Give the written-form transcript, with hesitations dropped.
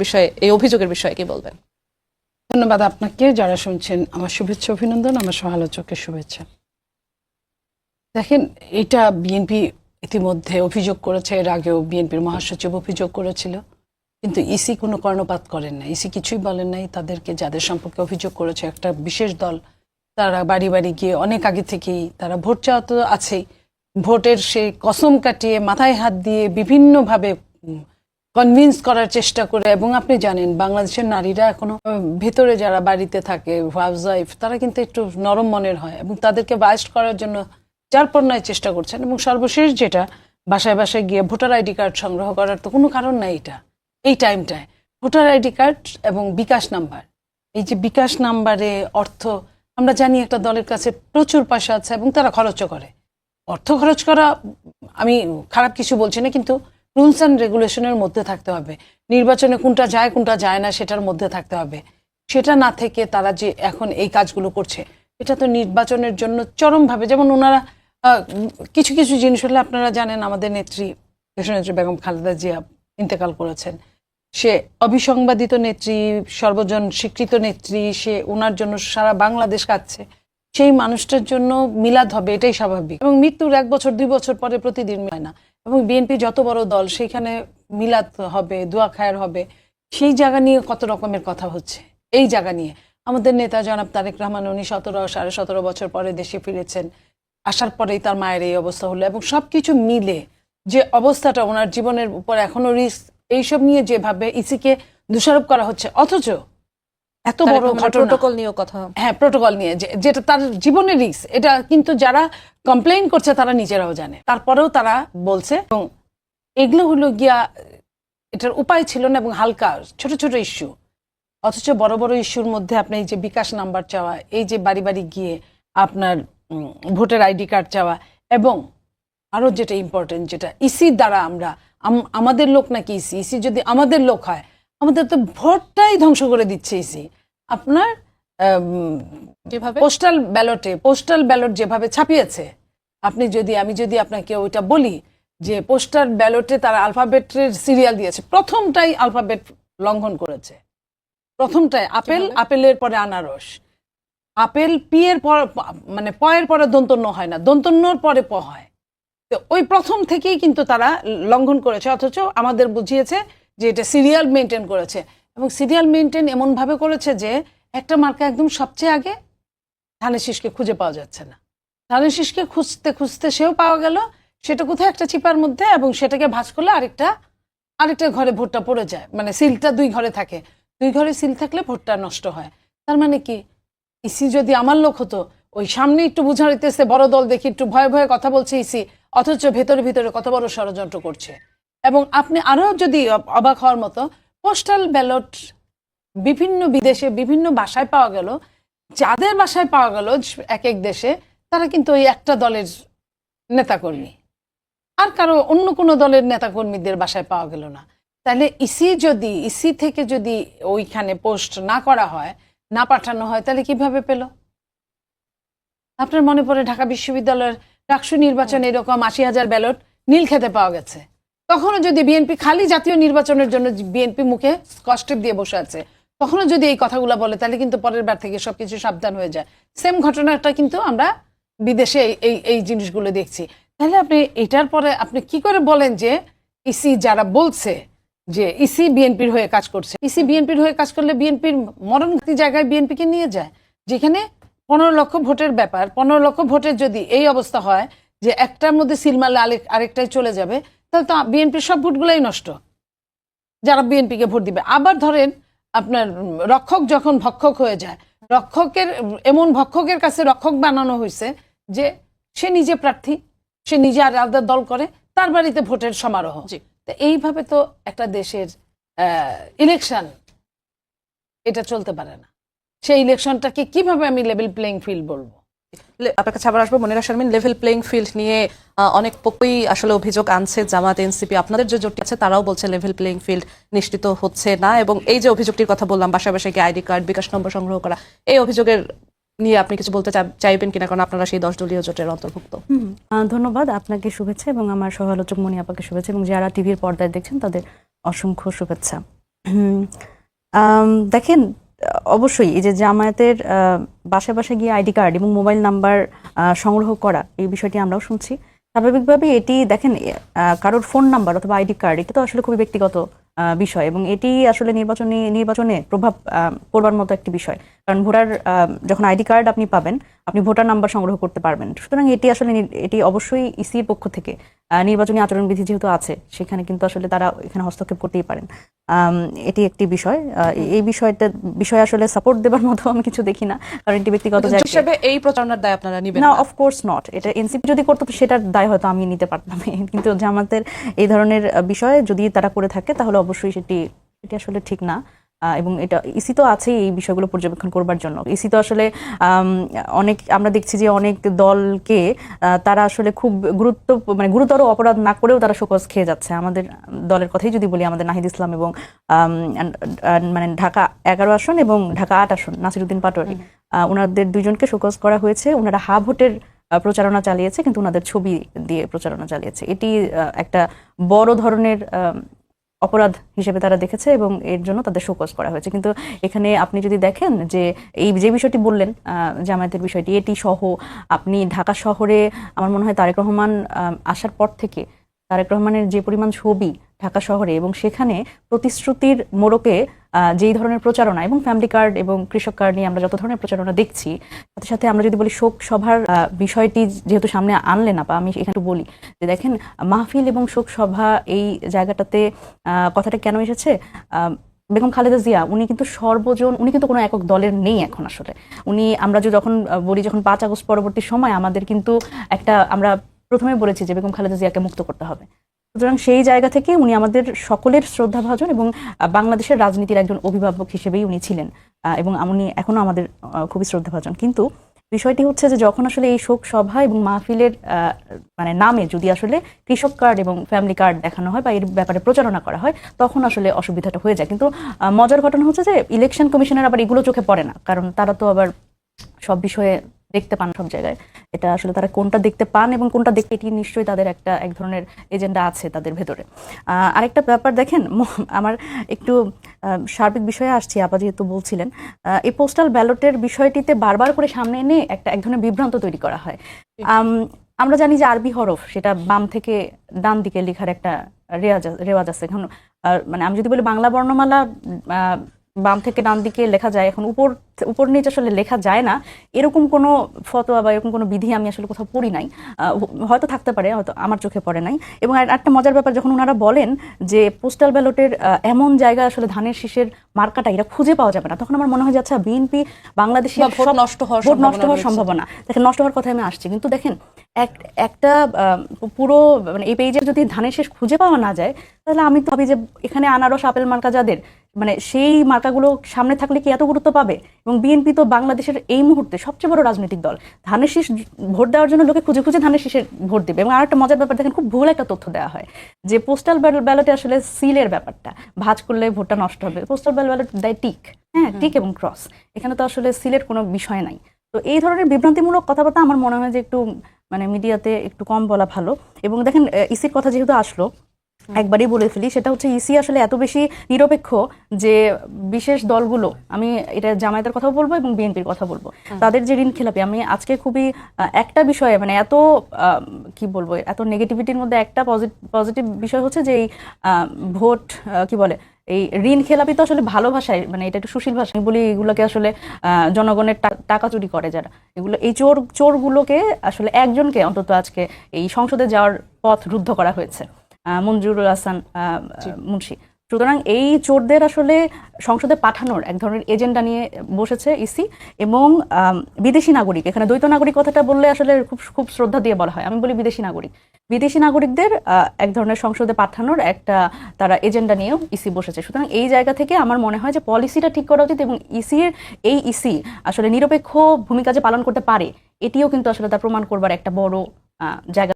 বিষয়ে, এই অভিযোগের বিষয়ে কি বলবেন? ধন্যবাদ আপনাকে। যারা শুনছেন আমার শুভেচ্ছা, অভিনন্দন, আমার সহালোচকের শুভেচ্ছা। দেখেন, এটা বিএনপি ইতিমধ্যে অভিযোগ করেছে, এর আগেও বিএনপির মহাসচিব অভিযোগ করেছিল, কিন্তু ইসি কোনো কর্ণপাত করেন না, ইসি কিছুই বলেন নাই। তাদেরকে যাদের সম্পর্কে অভিযোগ করেছে একটা বিশেষ দল, তারা বাড়ি বাড়ি গিয়ে অনেক আগে থেকেই তারা ভোট চাওয়া তো আছেই, ভোটের সেই কসম কাটিয়ে মাথায় হাত দিয়ে বিভিন্নভাবে কনভিন্স করার চেষ্টা করে। এবং আপনি জানেন বাংলাদেশের নারীরা এখনো ভেতরে যারা বাড়িতে থাকে হাউসওয়াইফ, তারা কিন্তু একটু নরম মনের হয় এবং তাদেরকে বায়াস্ট করার জন্য যার পণ্যায় চেষ্টা করছেন। এবং সর্বশেষ যেটা, বাসায় বাসায় গিয়ে ভোটার আইডি কার্ড সংগ্রহ করার তো কোনো কারণ নাই। এই টাইমটায় ভোটার আইডি কার্ড এবং বিকাশ নাম্বার, এই যে বিকাশ নাম্বারে অর্থ, আমরা জানি একটা দলের কাছে প্রচুর পয়সা আছে এবং তারা খরচও করে। অর্থ খরচ করা আমি খারাপ কিছু বলছি না, কিন্তু রুলস অ্যান্ড রেগুলেশনের মধ্যে থাকতে হবে। নির্বাচনে কোনটা যায় কোনটা যায় না সেটার মধ্যে থাকতে হবে। সেটা না থেকে তারা যে এখন এই কাজগুলো করছে, এটা তো নির্বাচনের জন্য চরমভাবে, যেমন ওনারা কিছু কিছু জিনিস হলে আপনারা জানেন আমাদের নেত্রী দেশনেত্রী বেগম খালেদা জিয়া ইন্তেকাল করেছেন, সে অবিসংবাদিত নেত্রী, সর্বজন স্বীকৃত নেত্রী, সে ওনার জন্য সারা বাংলাদেশ কাঁদছে। সেই মানুষটার জন্য মিলাদ হবে, এটাই স্বাভাবিক। এবং মৃত্যুর 1 বছর 2 বছর পরে প্রতিদিন হয় না। এবং বিএনপি যত বড় দল, সেখানে মিলাদ হবে, দোয়া খায়ের হবে, সেই জায়গা নিয়ে কত রকমের কথা হচ্ছে। এই জায়গা নিয়ে আমাদের নেতা জনাব তারেক রহমান, উনি 17.5 বছর পরে দেশে ফিরেছেন, আসার পরেই তার মায়ের এই অবস্থা হলো। এবং সবকিছু মিলে যে অবস্থাটা, ওনার জীবনের উপর এখনো রিস্ক, এইসব নিয়ে যেভাবে ইসিকে দোষারোপ করা হচ্ছে, অথচ এত বড় ঘটনা, প্রোটোকল নিয়ে কথা, হ্যাঁ প্রোটোকল নিয়ে, যেটা তার জীবনের রিস্ক, এটা কিন্তু যারা কমপ্লেইন করছে তারা নিজেরাও জানে, তারপরেও তারা বলছে। এবং এগুলো হলো গিয়া এটার উপায় ছিল না, এবং হালকা ছোট ছোট ইস্যু, অথচ বড় বড় ইস্যুর মধ্যে আপনি এই যে বিকাশ নাম্বার চাওয়া, এই যে বাড়ি বাড়ি গিয়ে আপনার ভোটার আইডি কার্ড চাওয়া, এবং আরো যেটা ইম্পর্টেন্ট, যেটা ইসির দ্বারা আমরা আমাদের লোক নাকি ইসি যদি আমাদের লোক হয়, আমাদের তো ভোটটাই ধ্বংস করে দিচ্ছে ইসি। আপনার পোস্টাল ব্যালট যেভাবে ছাপিয়েছে, আমি যদি আপনাকে ওইটা বলি যে পোস্টাল ব্যালটে তারা আলফাবেটের সিরিয়াল দিয়েছে, প্রথমটাই আলফাবেট লঙ্ঘন করেছে, প্রথমটাই আপেলের পরে আনারস, আপেল পি এর পর, মানে প এর পরে দন্তন্য হয় না, দন্তন্যর পরে প হয়। তো ওই প্রথম থেকেই কিন্তু তারা লঙ্ঘন করেছে, অথচ আমাদের বুঝিয়েছে যে এটা সিরিয়াল মেনটেন করেছে। এবং সিরিয়াল মেনটেন এমনভাবে করেছে যে একটা মার্কা একদম সবচেয়ে আগে, ধানের শীষকে খুঁজে পাওয়া যাচ্ছে না। ধানের শীষকে খুঁজতে খুঁজতে সেও পাওয়া গেল, সেটা কোথায় একটা চিপার মধ্যে, এবং সেটাকে ভাঁজ করলে আরেকটা ঘরে ভোটটা পড়ে যায়। মানে সিলটা 2 ঘরে থাকে, 2 ঘরে সিল থাকলে ভোটটা নষ্ট হয়। তার মানে কি, ইসি যদি আমার লোক হতো, ওই সামনে একটু বুঝা হইতেছে বড় দল দেখি একটু ভয়ে ভয়ে কথা বলছে ইসি, অথচ ভেতরে ভিতরে কত বড় ষড়যন্ত্র করছে। এবং আপনি আরো যদি অবাক হওয়ার মতো, পোস্টাল ব্যালট বিভিন্ন বিদেশে বিভিন্ন ভাষায় পাওয়া গেল, যাদের বাসায় পাওয়া গেল এক এক দেশে, তারা কিন্তু ওই একটা দলের নেতাকর্মী, আর কারো অন্য কোনো দলের নেতাকর্মীদের বাসায় পাওয়া গেল না। তাহলে ইসি থেকে যদি ওইখানে পোস্ট না করা হয়, না পাঠানো হয়, তাহলে কিভাবে পেল? আপনার মনে পড়ে ঢাকা বিশ্ববিদ্যালয়ের ডাকসু নির্বাচনে এরকম 80,000 ব্যালট নীলক্ষেতে পাওয়া গেছে। তখনও যদি বিএনপি, খালি জাতীয় নির্বাচনের জন্য বিএনপি মুখে স্কচটেপ দিয়ে বসে আছে, তখনও যদি এই কথাগুলো বলে, তাহলে কিন্তু পরের বার থেকে সবকিছু সাবধান হয়ে যায়। সেম ঘটনাটা কিন্তু আমরা বিদেশে এই জিনিসগুলো দেখছি। তাহলে আপনি এটার পরে আপনি কি করে বলেন যে ইসি যারা বলছে যে ইসি বিএনপির হয়ে কাজ করছে, ইসি বিএনপির হয়ে কাজ করলে বিএনপির মরণঘাতী জায়গায় বিএনপিকে নিয়ে যায়, যেখানে 15 লক্ষ ভোটের ব্যাপার, 15 লক্ষ ভোটের যদি এই অবস্থা হয় যে একটার মধ্যে সিল মারলে আরেকটাই চলে যাবে, তাহলে তো বিএনপির সব ভোটগুলাই নষ্ট, যারা বিএনপিকে ভোট দিবে। আবার ধরেন আপনার রক্ষক যখন ভক্ষক হয়ে যায়, এমন ভক্ষকের কাছে রক্ষক বানানো হয়েছে যে সে নিজে প্রার্থী, সে নিজে আলাদা দল করে, তার বাড়িতে ভোটের সমারোহ। তো এইভাবে তো একটা দেশের ইলেকশন এটা চলতে পারে না। সেই ইলেকশনটাকে কিভাবে আমি লেভেল প্লেইং ফিল্ড বলবো? আপনার কাছে আবার আসবো Monira Sharmin. Level playing field নিয়ে অনেক পক্ষই আসলে অভিযোগ আনছে, জামাত, এনসিপি, আপনাদের যে জোটটি আছে তারাও বলছে লেভেল প্লেইং ফিল্ড নিশ্চিত হচ্ছে না। এবং এই যে অভিযোগটির কথা বললাম, বাসায় বাসায় গিয়ে আইডি কার্ড, বিকাশ নম্বর সংগ্রহ করা, এই অভিযোগের নিয়ে আপনি কিছু বলতে চাইবেন কিনা, কারণ আপনারা সেই 10 দলীয় জোটের অন্তর্ভুক্ত। ধন্যবাদ, আপনাকে শুভেচ্ছা এবং আমার সহালোচক মনি আপাকে শুভেচ্ছা, এবং যারা টিভির পর্দায় দেখছেন তাদের অসংখ্য শুভেচ্ছা। হুম, দেখেন, অবশ্যই এই যে জামায়াতের বাসায় বাসায় গিয়ে আইডি কার্ড এবং মোবাইল নাম্বার সংগ্রহ করা, এই বিষয়টি আমরাও শুনছি। স্বাভাবিকভাবে এটি দেখেন, কারোর ফোন নাম্বার অথবা আইডি কার্ড, এটা তো আসলে খুবই ব্যক্তিগত বিষয়, এবং এটি আসলে নির্বাচনে প্রভাব পড়বার মতো একটি বিষয়। কারণ ভোটার যখন আইডি কার্ড আপনি পাবেন, আপনি ভোটার নাম্বার সংগ্রহ করতে পারবেন। সুতরাং এটি আসলে এটি অবশ্যই ইসির পক্ষ থেকে নির্বাচনী আচরণবিধি যেহেতু আছে, সেখানে কিন্তু আসলে তারা এখানে হস্তক্ষেপ করতেই পারেন। এটি একটি বিষয়। এই বিষয়ে আসলে সাপোর্ট দেবার মতো আমি কিছু দেখি না, কারণ এটি ব্যক্তিগত জায়গা হিসেবে এই প্রচারণার দায় আপনারা নেবেন না, না? Of course not. এটা এনসিপি যদি করতো তো সেটার দায় হয়তো আমি নিতে পারতাম, কিন্তু জামাতের এই ধরনের বিষয় যদি তারা করে থাকে তাহলে অবশ্যই সেটি আসলে ঠিক না। এবং এটা ইসি তো আছে এই বিষয়গুলো পর্যবেক্ষণ করবার জন্য। ইসি তো আসলে অনেক, আমরা দেখছি যে অনেক দলকে তারা আসলে খুব গুরুতর অপরাধ না করেও তারা শোকজ খেয়ে যাচ্ছে। আমাদের দলের কথাই যদি বলি, আমাদের নাহিদ ইসলাম এবং মানে ঢাকা 11 আসন এবং ঢাকা 8 আসন নাসিরউদ্দিন পাটোয়ারি, ওনাদের দুইজনকে শোকজ করা হয়েছে। ওনারা হা ভোটের প্রচারণা চালিয়েছে, কিন্তু ওনাদের ছবি দিয়ে প্রচারণা চালিয়েছে। এটি একটা বড় ধরনের অপরাধ হিসেবে তারা দেখেছে এবং এর জন্য তাদের শোকজ করা হয়েছে। কিন্তু এখানে আপনি যদি দেখেন যে এই যে বিষয়টি বললেন, জামায়াতের বিষয়টি, এটি সহ আপনি ঢাকা শহরে আমার মনে হয় তারেক রহমান আসার পর থেকে তারেক রহমানের যে পরিমাণ ছবি ঢাকা শহরে, এবং সেখানে প্রতিশ্রুতির মোড়কে যেই ধরনের প্রচারণা এবং ফ্যামিলি কার্ড এবং কৃষক কার্ড নিয়ে আমরা যত ধরনের প্রচারণা দেখছি, সাথে সাথে আমরা যদি বলি শোক সভার বিষয়টি যেহেতু সামনে আনলেন না, বা আমি এখানে বলি যে দেখেন, মাহফিল এবং শোক সভা এই জায়গাটাতে কথাটা কেন এসেছে? বেগম খালেদা জিয়া উনি কিন্তু উনি কিন্তু কোনো একক দলের নেই এখন আসলে। উনি, আমরা যখন বলি, যখন 5 আগস্ট পরবর্তী সময় আমাদের কিন্তু আমরা প্রথমে বলেছি যে বেগম খালেদা জিয়াকে মুক্ত করতে হবে। সুতরাং সেই জায়গা থেকে উনি আমাদের সকলের শ্রদ্ধাভাজন এবং বাংলাদেশের রাজনীতির একজন অভিভাবক হিসেবেই উনি ছিলেন, এবং উনি এখনো আমাদের খুবই শ্রদ্ধাভাজন। কিন্তু বিষয়টি হচ্ছে যে যখন আসলে এই শোক সভা এবং মাহফিলের মানে নামে যদি আসলে কৃষক কার্ড এবং ফ্যামিলি কার্ড দেখানো হয় বা এর ব্যাপারে প্রচারণা করা হয়, তখন আসলে অসুবিধাটা হয়ে যায়। কিন্তু মজার ঘটনা হচ্ছে যে ইলেকশন কমিশনের আবার এগুলো চোখে পড়ে না, কারণ তারা তো আবার সব বিষয়ে দেখতে পান সব জায়গায়। এটা আসলে তারা কোনটা দেখতে পান এবং কোনটা দেখতে, এটি নিশ্চয়ই তাদের এক ধরনের এজেন্ডা আছে তাদের ভেতরে। আরেকটা ব্যাপার দেখেন, আমার একটু সার্বিক বিষয়ে আসছি, আপা যেহেতু বলছিলেন, এই পোস্টাল ব্যালটের বিষয়টিতে বারবার করে সামনে এনে এক ধরনের বিভ্রান্ত তৈরি করা হয়। আমরা জানি যে আরবি হরফ, সেটা বাম থেকে ডান দিকে লেখার একটা রেওয়াজ আছে। এখন মানে আমি যদি বলি বাংলা বর্ণমালা বাম থেকে ডান দিকে লেখা যায়, এখন উপর নিচে আসলে লেখা যায় না, এরকম কোনো ফতোয়া বা এরকম কোনো বিধি আমি আসলে কোথাও পড়ি নাই। হয়তো থাকতে পারে, হয়তো আমার চোখে পড়ে নাই। এবং একটা মজার ব্যাপার, যখন ওনারা বলেন যে পোস্টাল ব্যালটের এমন জায়গায় আসলে ধানের শীষের মার্কাটা এটা খুঁজে পাওয়া যাবে না, তখন আমার মনে হয় যে আচ্ছা, বিএনপি বাংলাদেশে ভোট নষ্ট হওয়ার সম্ভাবনা, দেখেন নষ্ট হওয়ার কথা আমি আসছি। কিন্তু দেখেন, একটা পুরো মানে এই পেজে যদি ধানের শীষ খুঁজে পাওয়া না যায়, তাহলে আমি তো ভাবি যে এখানে আনারস আপেল মার্কা যাদের, মানে সেই মার্কাগুলো সামনে থাকলে কি এত গুরুত্ব পাবে? এবং বিএনপি তো বাংলাদেশের এই মুহূর্তে সবচেয়ে বড় রাজনৈতিক দল। ধানের শীষ ভোট দেওয়ার জন্য লোকে খুঁজে খুঁজে ধানের শীষের ভোট দেবে। এবং আরেকটা মজার ব্যাপার দেখেন, খুব ভুল একটা তথ্য দেওয়া হয় যে পোস্টাল ব্যালটে আসলে সিলের ব্যাপারটা, ভাঁজ করলে ভোটটা নষ্ট হবে। পোস্টাল ব্যালট দেয় টিক, হ্যাঁ, টিক এবং ক্রস, এখানে তো আসলে সিলের কোনো বিষয় নাই। তো এই ধরনের বিভ্রান্তিমূলক কথাবার্তা আমার মনে হয় যে একটু মানে মিডিয়াতে একটু কম বলা ভালো। এবং দেখেন, ইসির কথা যেহেতু আসলো, একবারই বলে ফেলি, সেটা হচ্ছে ইসি আসলে এত বেশি নিরপেক্ষ যে বিশেষ দলগুলো, আমি এটা জামায়াতের কথা বলবো এবং বিএনপির কথা বলবো, তাদের যে ঋণ খেলাপি, আমি আজকে খুবই একটা বিষয়ে মানে এত কি বলবো, এত নেগেটিভিটির মধ্যে একটা পজিটিভ বিষয় হচ্ছে যে এই ভোট কি বলে, এই ঋণ খেলাপি তো আসলে ভালো ভাষায়, মানে এটা একটু সুশীল ভাষায় বলি, এগুলোকে আসলে জনগণের টাকা চুরি করে যারা, এগুলো এই চোরগুলোকে আসলে একজনকে অন্তত আজকে এই সংসদে যাওয়ার পথ রুদ্ধ করা হয়েছে, মঞ্জুরুল হাসান মুন্সি। সুতরাং এই চোরদের আসলে সংসদে পাঠানোর এক ধরনের এজেন্ডা নিয়ে বসেছে ইসি। এবং বিদেশি নাগরিক, এখানে দ্বৈত নাগরিক কথাটা বললে আসলে খুব শ্রদ্ধা দিয়ে বলা হয়, আমি বলি বিদেশি নাগরিকদের এক ধরনের সংসদে পাঠানোর একটা তারা এজেন্ডা নিয়েও ইসি বসেছে। সুতরাং এই জায়গা থেকে আমার মনে হয় যে পলিসিটা ঠিক করা উচিত, এবং ইসি আসলে নিরপেক্ষ ভূমিকা যে পালন করতে পারে, এটিও কিন্তু আসলে তা প্রমাণ করবার একটা বড় জায়গা।